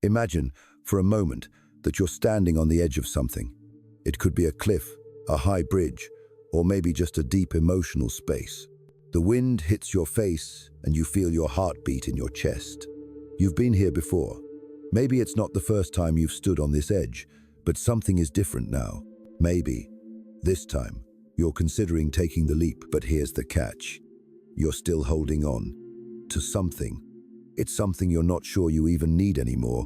Imagine, for a moment, that you're standing on the edge of something. It could be a cliff, a high bridge, or maybe just a deep emotional space. The wind hits your face and you feel your heartbeat in your chest. You've been here before. Maybe it's not the first time you've stood on this edge, but something is different now. Maybe, this time, you're considering taking the leap, but here's the catch. You're still holding on to something. It's something you're not sure you even need anymore,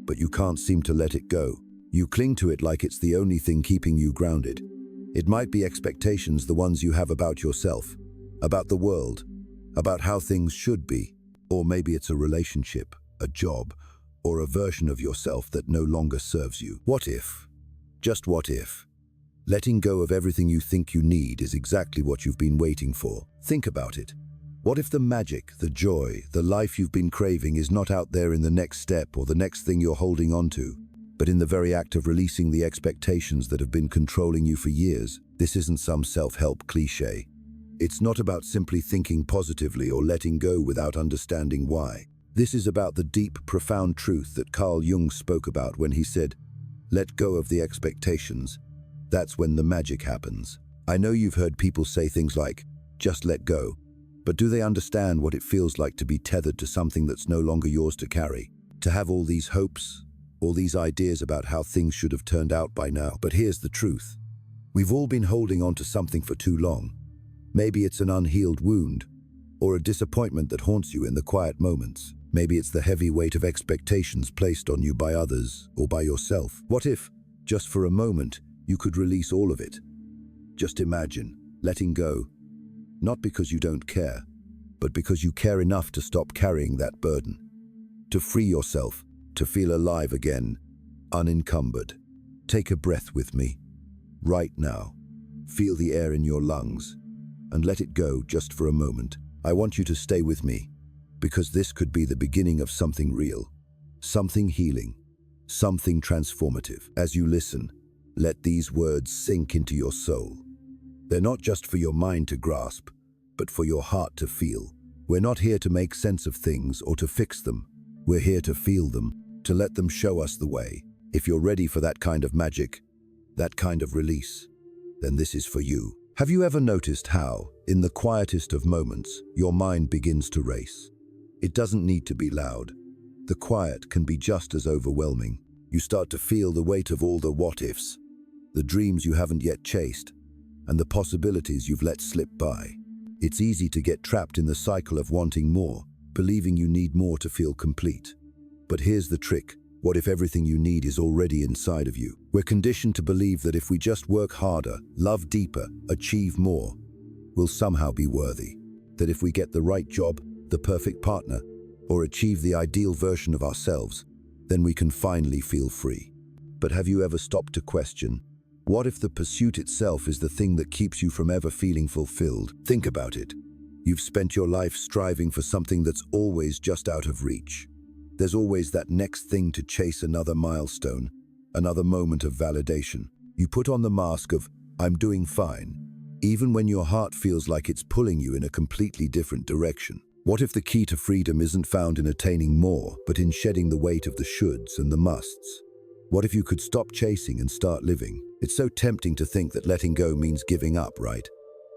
but you can't seem to let it go. You cling to it like it's the only thing keeping you grounded. It might be expectations, the ones you have about yourself, about the world, about how things should be, or maybe it's a relationship, a job, or a version of yourself that no longer serves you. What if, just what if, letting go of everything you think you need is exactly what you've been waiting for? Think about it. What if the magic, the joy, the life you've been craving is not out there in the next step or the next thing you're holding on to, but in the very act of releasing the expectations that have been controlling you for years? This isn't some self-help cliche. It's not about simply thinking positively or letting go without understanding why. This is about the deep, profound truth that Carl Jung spoke about when he said, "Let go of the expectations. That's when the magic happens." I know you've heard people say things like, "Just let go," but do they understand what it feels like to be tethered to something that's no longer yours to carry? To have all these hopes, all these ideas about how things should have turned out by now. But here's the truth. We've all been holding on to something for too long. Maybe it's an unhealed wound, or a disappointment that haunts you in the quiet moments. Maybe it's the heavy weight of expectations placed on you by others or by yourself. What if, just for a moment, you could release all of it? Just imagine letting go, not because you don't care, but because you care enough to stop carrying that burden. To free yourself, to feel alive again, unencumbered. Take a breath with me, right now. Feel the air in your lungs, and let it go just for a moment. I want you to stay with me, because this could be the beginning of something real, something healing, something transformative. As you listen, let these words sink into your soul. They're not just for your mind to grasp, but for your heart to feel. We're not here to make sense of things or to fix them. We're here to feel them, to let them show us the way. If you're ready for that kind of magic, that kind of release, then this is for you. Have you ever noticed how, in the quietest of moments, your mind begins to race? It doesn't need to be loud. The quiet can be just as overwhelming. You start to feel the weight of all the what-ifs, the dreams you haven't yet chased, and the possibilities you've let slip by. It's easy to get trapped in the cycle of wanting more, believing you need more to feel complete. But here's the trick. What if everything you need is already inside of you? We're conditioned to believe that if we just work harder, love deeper, achieve more, we'll somehow be worthy. That if we get the right job, the perfect partner, or achieve the ideal version of ourselves, then we can finally feel free. But have you ever stopped to question, what if the pursuit itself is the thing that keeps you from ever feeling fulfilled? Think about it. You've spent your life striving for something that's always just out of reach. There's always that next thing to chase, another milestone, another moment of validation. You put on the mask of, "I'm doing fine," even when your heart feels like it's pulling you in a completely different direction. What if the key to freedom isn't found in attaining more, but in shedding the weight of the shoulds and the musts? What if you could stop chasing and start living? It's so tempting to think that letting go means giving up, right?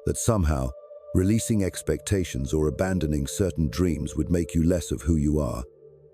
That somehow, releasing expectations or abandoning certain dreams would make you less of who you are,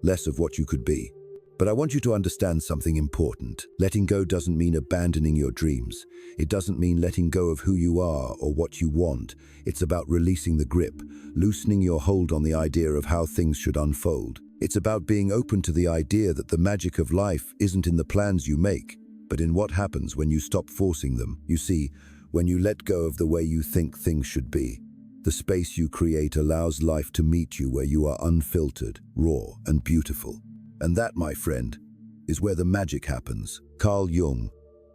less of what you could be. But I want you to understand something important. Letting go doesn't mean abandoning your dreams. It doesn't mean letting go of who you are or what you want. It's about releasing the grip, loosening your hold on the idea of how things should unfold. It's about being open to the idea that the magic of life isn't in the plans you make, but in what happens when you stop forcing them. You see, when you let go of the way you think things should be, the space you create allows life to meet you where you are unfiltered, raw, and beautiful. And that, my friend, is where the magic happens. Carl Jung,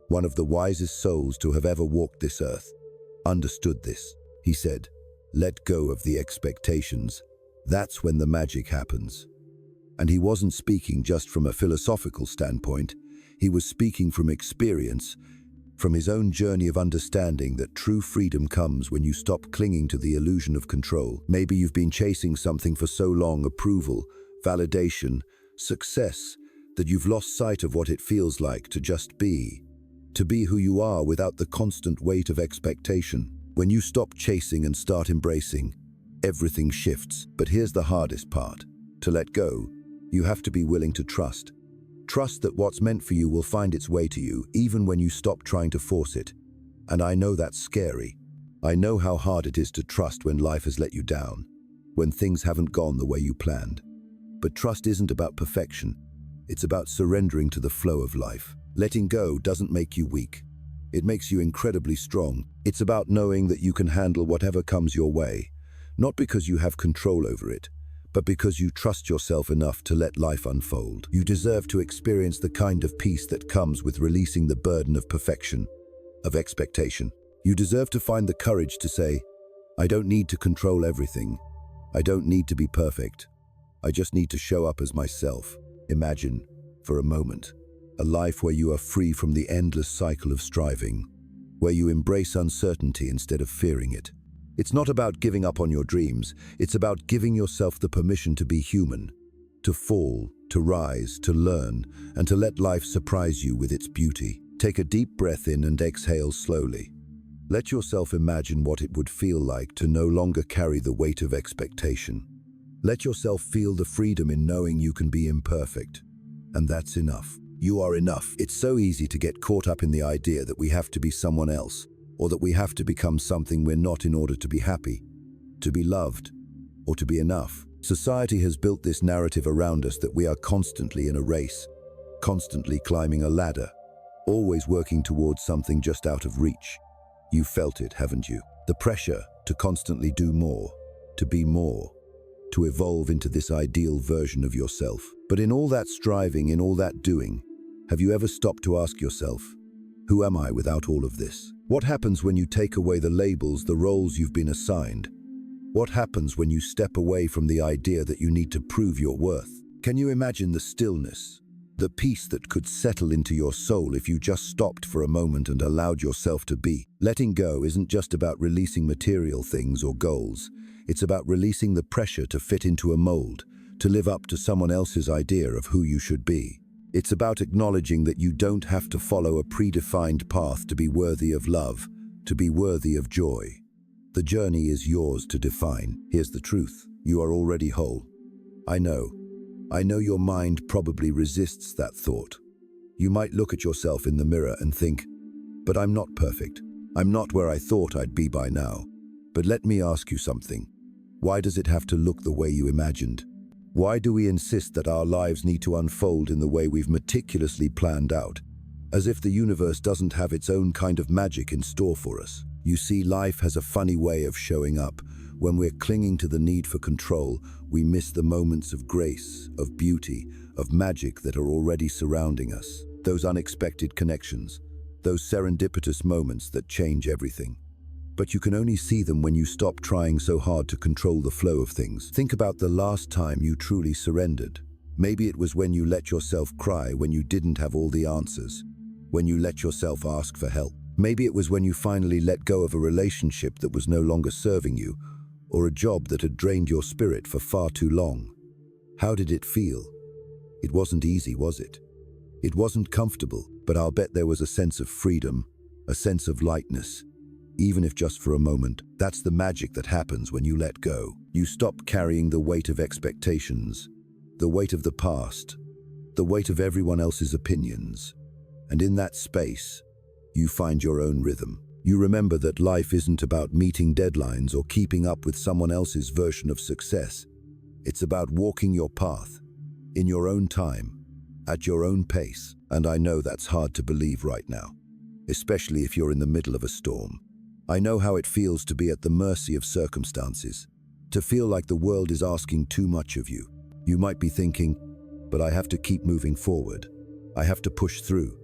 one of the wisest souls to have ever walked this earth, understood this. He said, "Let go of the expectations. That's when the magic happens." And he wasn't speaking just from a philosophical standpoint. He was speaking from experience, from his own journey of understanding that true freedom comes when you stop clinging to the illusion of control. Maybe you've been chasing something for so long, approval, validation, success, that you've lost sight of what it feels like to just be, to be who you are without the constant weight of expectation. When you stop chasing and start embracing, everything shifts. But here's the hardest part. To let go, you have to be willing to trust. Trust that what's meant for you will find its way to you, even when you stop trying to force it. And I know that's scary. I know how hard it is to trust when life has let you down, when things haven't gone the way you planned. But trust isn't about perfection. It's about surrendering to the flow of life. Letting go doesn't make you weak. It makes you incredibly strong. It's about knowing that you can handle whatever comes your way, not because you have control over it, but because you trust yourself enough to let life unfold. You deserve to experience the kind of peace that comes with releasing the burden of perfection, of expectation. You deserve to find the courage to say, I don't need to control everything. I don't need to be perfect. I just need to show up as myself. Imagine, for a moment, a life where you are free from the endless cycle of striving, where you embrace uncertainty instead of fearing it. It's not about giving up on your dreams. It's about giving yourself the permission to be human, to fall, to rise, to learn, and to let life surprise you with its beauty. Take a deep breath in and exhale slowly. Let yourself imagine what it would feel like to no longer carry the weight of expectation. Let yourself feel the freedom in knowing you can be imperfect. And that's enough. You are enough. It's so easy to get caught up in the idea that we have to be someone else, or that we have to become something we're not in order to be happy, to be loved, or to be enough. Society has built this narrative around us that we are constantly in a race, constantly climbing a ladder, always working towards something just out of reach. You've felt it, haven't you? The pressure to constantly do more, to be more, to evolve into this ideal version of yourself. But in all that striving, in all that doing, have you ever stopped to ask yourself, who am I without all of this? What happens when you take away the labels, the roles you've been assigned? What happens when you step away from the idea that you need to prove your worth? Can you imagine the stillness, the peace that could settle into your soul if you just stopped for a moment and allowed yourself to be? Letting go isn't just about releasing material things or goals. It's about releasing the pressure to fit into a mold, to live up to someone else's idea of who you should be. It's about acknowledging that you don't have to follow a predefined path to be worthy of love, to be worthy of joy. The journey is yours to define. Here's the truth. You are already whole. I know your mind probably resists that thought. You might look at yourself in the mirror and think, but I'm not perfect. I'm not where I thought I'd be by now. But let me ask you something. Why does it have to look the way you imagined? Why do we insist that our lives need to unfold in the way we've meticulously planned out, as if the universe doesn't have its own kind of magic in store for us? You see, life has a funny way of showing up. When we're clinging to the need for control, we miss the moments of grace, of beauty, of magic that are already surrounding us. Those unexpected connections, those serendipitous moments that change everything. But you can only see them when you stop trying so hard to control the flow of things. Think about the last time you truly surrendered. Maybe it was when you let yourself cry when you didn't have all the answers, when you let yourself ask for help. Maybe it was when you finally let go of a relationship that was no longer serving you, or a job that had drained your spirit for far too long. How did it feel? It wasn't easy, was it? It wasn't comfortable, but I'll bet there was a sense of freedom, a sense of lightness. Even if just for a moment. That's the magic that happens when you let go. You stop carrying the weight of expectations, the weight of the past, the weight of everyone else's opinions. And in that space, you find your own rhythm. You remember that life isn't about meeting deadlines or keeping up with someone else's version of success. It's about walking your path, in your own time, at your own pace. And I know that's hard to believe right now, especially if you're in the middle of a storm. I know how it feels to be at the mercy of circumstances, to feel like the world is asking too much of you. You might be thinking, but I have to keep moving forward. I have to push through.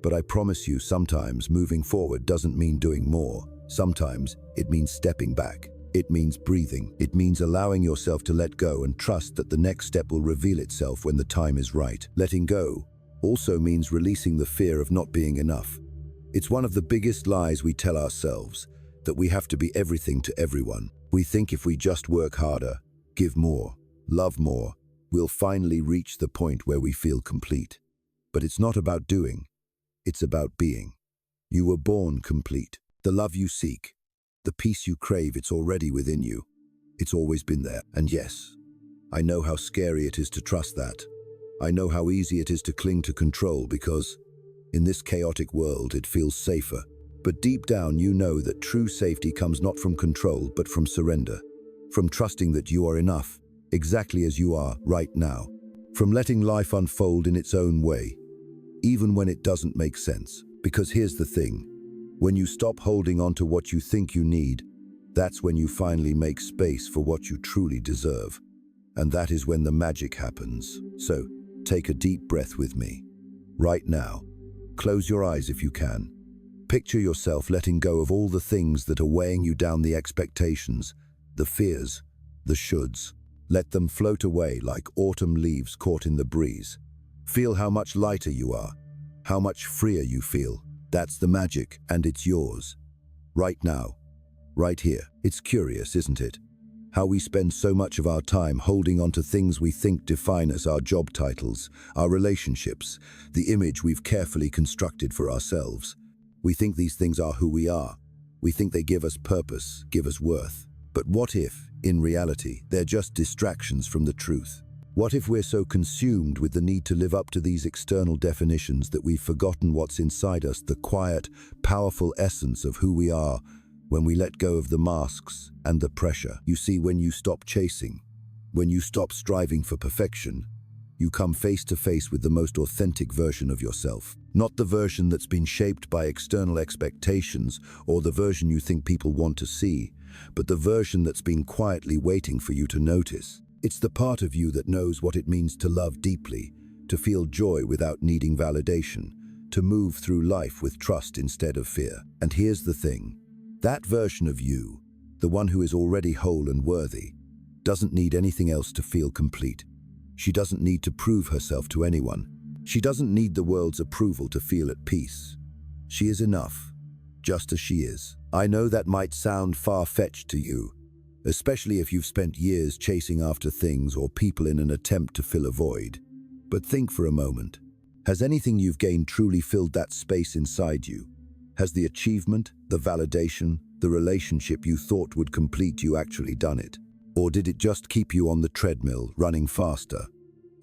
But I promise you, sometimes moving forward doesn't mean doing more. Sometimes it means stepping back. It means breathing. It means allowing yourself to let go and trust that the next step will reveal itself when the time is right. Letting go also means releasing the fear of not being enough. It's one of the biggest lies we tell ourselves, that we have to be everything to everyone. We think if we just work harder, give more, love more, we'll finally reach the point where we feel complete. But it's not about doing, it's about being. You were born complete. The love you seek, the peace you crave, it's already within you. It's always been there. And yes, I know how scary it is to trust that. I know how easy it is to cling to control because in this chaotic world it feels safer. But deep down you know that true safety comes not from control but from surrender. From trusting that you are enough, exactly as you are right now. From letting life unfold in its own way, even when it doesn't make sense. Because here's the thing, when you stop holding on to what you think you need, that's when you finally make space for what you truly deserve. And that is when the magic happens. So, take a deep breath with me. Right now, close your eyes if you can. Picture yourself letting go of all the things that are weighing you down, the expectations, the fears, the shoulds. Let them float away like autumn leaves caught in the breeze. Feel how much lighter you are, how much freer you feel. That's the magic, and it's yours. Right now, right here. It's curious, isn't it? How we spend so much of our time holding on to things we think define us, our job titles, our relationships, the image we've carefully constructed for ourselves. We think these things are who we are. We think they give us purpose, give us worth. But what if, in reality, they're just distractions from the truth? What if we're so consumed with the need to live up to these external definitions that we've forgotten what's inside us, the quiet, powerful essence of who we are, when we let go of the masks and the pressure? You see, when you stop chasing, when you stop striving for perfection, you come face to face with the most authentic version of yourself. Not the version that's been shaped by external expectations or the version you think people want to see, but the version that's been quietly waiting for you to notice. It's the part of you that knows what it means to love deeply, to feel joy without needing validation, to move through life with trust instead of fear. And here's the thing, that version of you, the one who is already whole and worthy, doesn't need anything else to feel complete. She doesn't need to prove herself to anyone. She doesn't need the world's approval to feel at peace. She is enough, just as she is. I know that might sound far-fetched to you, especially if you've spent years chasing after things or people in an attempt to fill a void. But think for a moment. Has anything you've gained truly filled that space inside you? Has the achievement, the validation, the relationship you thought would complete you actually done it? Or did it just keep you on the treadmill, running faster,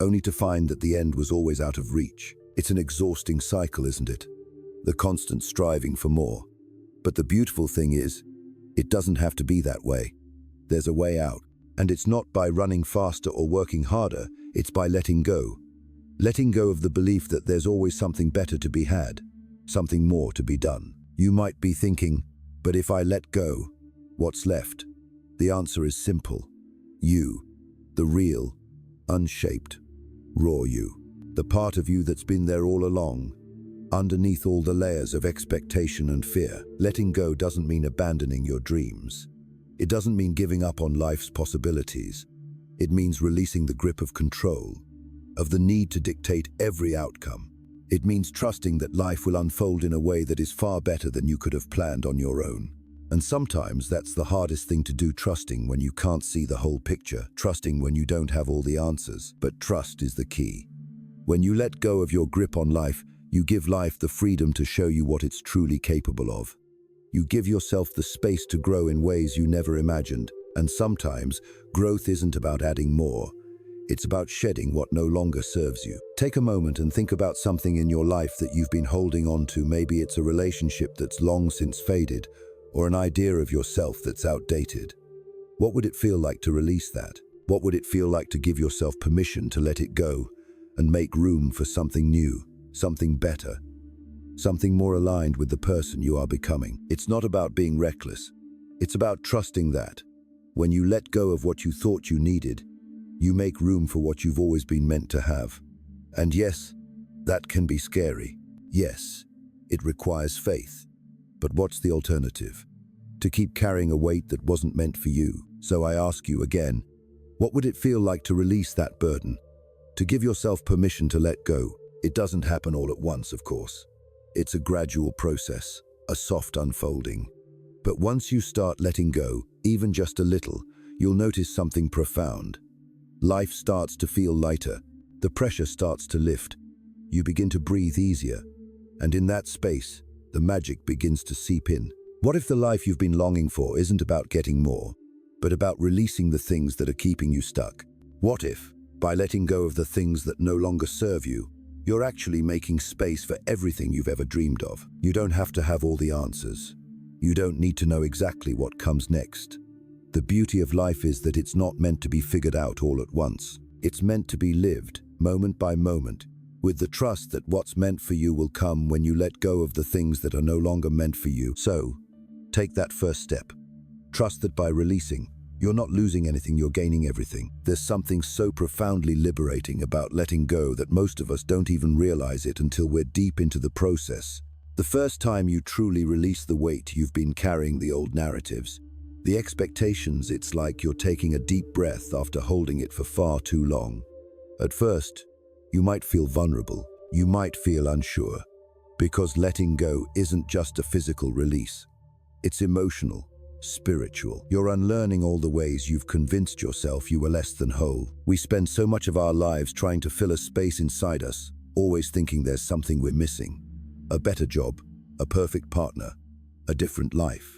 only to find that the end was always out of reach? It's an exhausting cycle, isn't it? The constant striving for more. But the beautiful thing is, it doesn't have to be that way. There's a way out. And it's not by running faster or working harder, it's by letting go. Letting go of the belief that there's always something better to be had, something more to be done. You might be thinking, but if I let go, what's left? The answer is simple. You, the real, unshaped, raw you. The part of you that's been there all along, underneath all the layers of expectation and fear. Letting go doesn't mean abandoning your dreams. It doesn't mean giving up on life's possibilities. It means releasing the grip of control, of the need to dictate every outcome. It means trusting that life will unfold in a way that is far better than you could have planned on your own. And sometimes that's the hardest thing to do, trusting when you can't see the whole picture, trusting when you don't have all the answers. But trust is the key. When you let go of your grip on life, you give life the freedom to show you what it's truly capable of. You give yourself the space to grow in ways you never imagined. And sometimes, growth isn't about adding more. It's about shedding what no longer serves you. Take a moment and think about something in your life that you've been holding on to. Maybe it's a relationship that's long since faded, or an idea of yourself that's outdated. What would it feel like to release that? What would it feel like to give yourself permission to let it go and make room for something new, something better, something more aligned with the person you are becoming? It's not about being reckless. It's about trusting that when you let go of what you thought you needed, you make room for what you've always been meant to have. And yes, that can be scary. Yes, it requires faith. But what's the alternative? To keep carrying a weight that wasn't meant for you. So I ask you again, what would it feel like to release that burden? To give yourself permission to let go? It doesn't happen all at once, of course. It's a gradual process, a soft unfolding. But once you start letting go, even just a little, you'll notice something profound. Life starts to feel lighter. The pressure starts to lift. You begin to breathe easier. And in that space, the magic begins to seep in. What if the life you've been longing for isn't about getting more, but about releasing the things that are keeping you stuck? What if, by letting go of the things that no longer serve you, you're actually making space for everything you've ever dreamed of? You don't have to have all the answers. You don't need to know exactly what comes next. The beauty of life is that it's not meant to be figured out all at once. It's meant to be lived, moment by moment, with the trust that what's meant for you will come when you let go of the things that are no longer meant for you. So, take that first step. Trust that by releasing, you're not losing anything, you're gaining everything. There's something so profoundly liberating about letting go that most of us don't even realize it until we're deep into the process. The first time you truly release the weight you've been carrying, the old narratives, the expectations, it's like you're taking a deep breath after holding it for far too long. At first, you might feel vulnerable, you might feel unsure, because letting go isn't just a physical release. It's emotional, spiritual. You're unlearning all the ways you've convinced yourself you were less than whole. We spend so much of our lives trying to fill a space inside us, always thinking there's something we're missing. A better job, a perfect partner, a different life.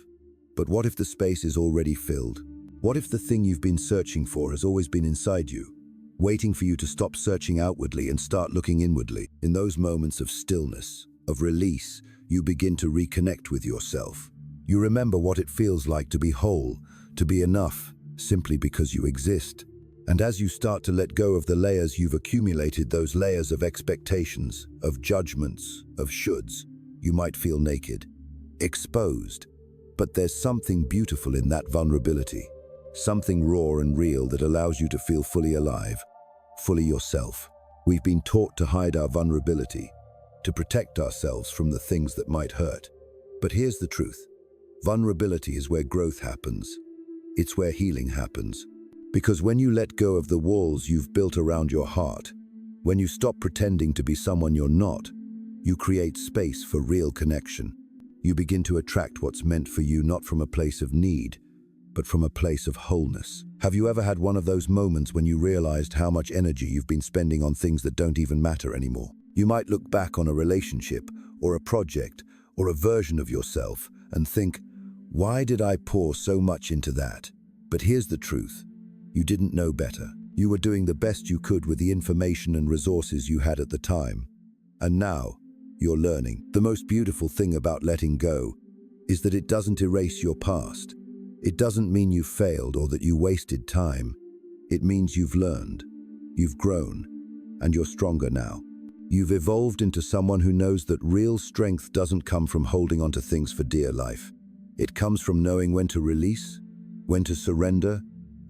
But what if the space is already filled? What if the thing you've been searching for has always been inside you, waiting for you to stop searching outwardly and start looking inwardly? In those moments of stillness, of release, you begin to reconnect with yourself. You remember what it feels like to be whole, to be enough, simply because you exist. And as you start to let go of the layers you've accumulated, those layers of expectations, of judgments, of shoulds, you might feel naked, exposed. But there's something beautiful in that vulnerability, something raw and real that allows you to feel fully alive, fully yourself. We've been taught to hide our vulnerability, to protect ourselves from the things that might hurt. But here's the truth. Vulnerability is where growth happens. It's where healing happens. Because when you let go of the walls you've built around your heart, when you stop pretending to be someone you're not, you create space for real connection. You begin to attract what's meant for you, not from a place of need, but from a place of wholeness. Have you ever had one of those moments when you realized how much energy you've been spending on things that don't even matter anymore? You might look back on a relationship, or a project, or a version of yourself, and think, why did I pour so much into that? But here's the truth. You didn't know better. You were doing the best you could with the information and resources you had at the time. And now, you're learning. The most beautiful thing about letting go is that it doesn't erase your past. It doesn't mean you failed or that you wasted time. It means you've learned, you've grown, and you're stronger now. You've evolved into someone who knows that real strength doesn't come from holding onto things for dear life. It comes from knowing when to release, when to surrender,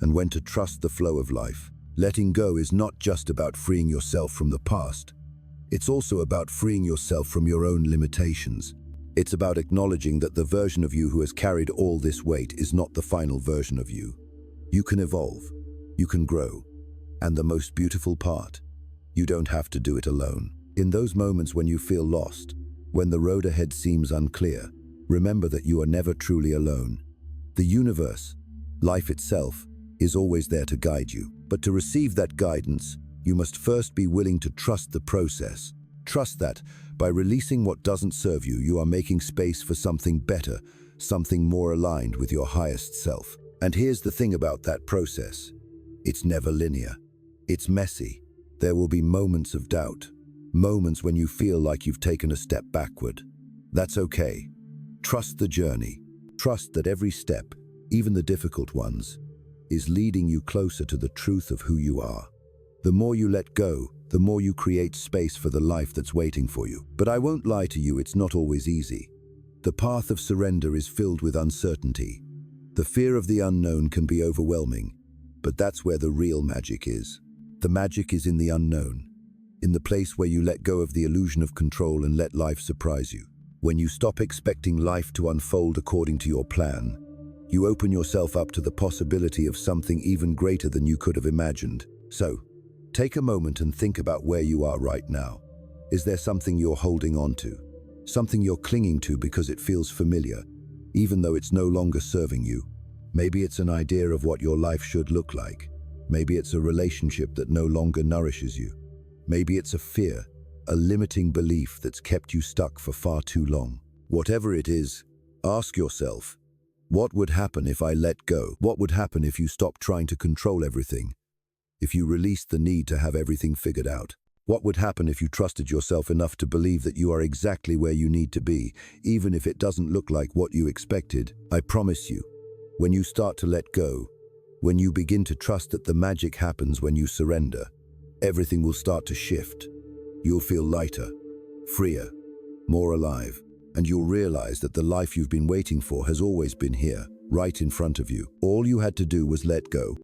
and when to trust the flow of life. Letting go is not just about freeing yourself from the past. It's also about freeing yourself from your own limitations. It's about acknowledging that the version of you who has carried all this weight is not the final version of you. You can evolve, you can grow, and the most beautiful part, you don't have to do it alone. In those moments when you feel lost, when the road ahead seems unclear, remember that you are never truly alone. The universe, life itself, is always there to guide you. But to receive that guidance, you must first be willing to trust the process. Trust that, by releasing what doesn't serve you, you are making space for something better, something more aligned with your highest self. And here's the thing about that process. It's never linear. It's messy. There will be moments of doubt, moments when you feel like you've taken a step backward. That's okay. Trust the journey. Trust that every step, even the difficult ones, is leading you closer to the truth of who you are. The more you let go, the more you create space for the life that's waiting for you. But I won't lie to you, it's not always easy. The path of surrender is filled with uncertainty. The fear of the unknown can be overwhelming, but that's where the real magic is. The magic is in the unknown, in the place where you let go of the illusion of control and let life surprise you. When you stop expecting life to unfold according to your plan, you open yourself up to the possibility of something even greater than you could have imagined. So, take a moment and think about where you are right now. Is there something you're holding on to? Something you're clinging to because it feels familiar, even though it's no longer serving you? Maybe it's an idea of what your life should look like. Maybe it's a relationship that no longer nourishes you. Maybe it's a fear, a limiting belief that's kept you stuck for far too long. Whatever it is, ask yourself, what would happen if I let go? What would happen if you stopped trying to control everything? If you released the need to have everything figured out? What would happen if you trusted yourself enough to believe that you are exactly where you need to be, even if it doesn't look like what you expected? I promise you, when you start to let go, when you begin to trust that the magic happens when you surrender, everything will start to shift. You'll feel lighter, freer, more alive, and you'll realize that the life you've been waiting for has always been here, right in front of you. All you had to do was let go.